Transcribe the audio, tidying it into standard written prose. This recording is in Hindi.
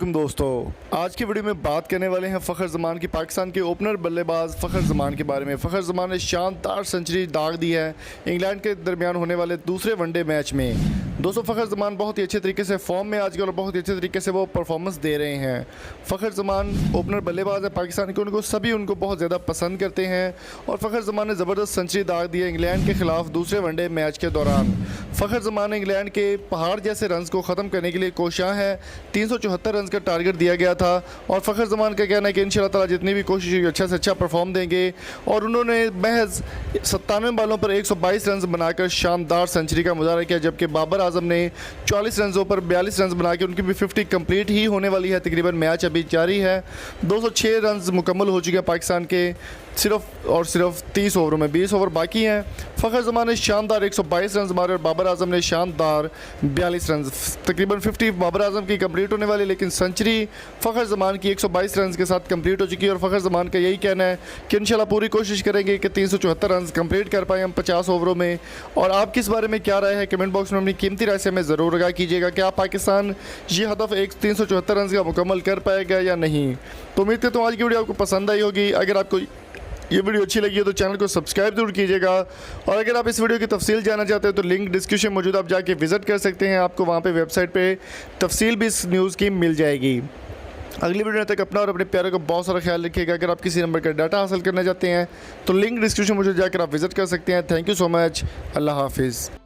वालेकुम दोस्तों, आज की वीडियो में बात करने वाले हैं फ़खर ज़मान की पाकिस्तान के ओपनर बल्लेबाज फ़खर ज़मान के बारे में। फ़खर ज़मान ने शानदार सेंचुरी दाग दी है इंग्लैंड के दरमियान होने वाले दूसरे वनडे मैच में। दोस्तों फ़खर ज़मान बहुत ही अच्छे तरीके से फॉर्म में आजकल और बहुत ही अच्छे तरीके से वो परफॉर्मेंस दे रहे हैं। फ़खर ज़मान ओपनर बल्लेबाज है पाकिस्तान के, उनको बहुत ज़्यादा पसंद करते हैं और फ़खर ज़मान ने ज़बरदस्त सेंचुरी दाग दी है इंग्लैंड के ख़िलाफ़ दूसरे वनडे मैच के दौरान। फ़खर ज़मान ने इंग्लैंड के पहाड़ जैसे रन्स को ख़त्म करने के लिए कोशिश है। 374 रन का टारगेट दिया गया था और फ़खर ज़मान का कहना है कि इंशाल्लाह ताला जितनी भी कोशिश हुई अच्छा से अच्छा परफॉर्म देंगे और उन्होंने महज 97 बॉलों पर 122 रन बनाकर शानदार सेंचुरी का मुजाहरा किया, जबकि बाबर आजम ने 40 रनों पर 42 रन बना के उनकी भी 50 कंप्लीट ही होने वाली है। तकरीबन मैच अभी जारी है। 206 रन मुकम्मल हो चुके हैं पाकिस्तान के सिर्फ 30 ओवरों में, 20 ओवर बाकी हैं। फ़खर ज़मान ने शानदार 122 रन मारे और बाबर आजम ने शानदार 42 रन, तकरीबन 50 बाबर आजम की कंप्लीट होने वाली, लेकिन सेंचुरी फ़खर ज़मान की 122 रन के साथ कंप्लीट हो चुकी है। और फ़खर ज़मान का यही कहना है कि इंशाल्लाह पूरी कोशिश करेंगे कि 374 रन कंप्लीट कर पाएँ हम 50 ओवरों में। और आपकी इस बारे में क्या राय है, कमेंट बॉक्स में अपनी कीमती राय से हमें ज़रूर आगाह कीजिएगा। क्या पाकिस्तान ये हदफ 374 रन का मुकम्मल कर पाएगा या नहीं। तो उम्मीद करता हूँ आज की वीडियो आपको पसंद आई होगी। अगर आपको ये वीडियो अच्छी लगी हो तो चैनल को सब्सक्राइब जरूर कीजिएगा और अगर आप इस वीडियो की तफसील जानना चाहते हो तो लिंक डिस्क्रिप्शन में मौजूद, आप जाके विज़िट कर सकते हैं। आपको वहाँ पे वेबसाइट पे तफसील भी इस न्यूज़ की मिल जाएगी। अगली वीडियो तक अपना और अपने प्यारे को बहुत सारा ख्याल रखिएगा। अगर आप किसी नंबर का डाटा हासिल करना चाहते हैं तो लिंक डिस्क्रिप्शन में मौजूद, जाकर आप विज़िट कर सकते हैं। Thank you so much. अल्लाह हाफिज़।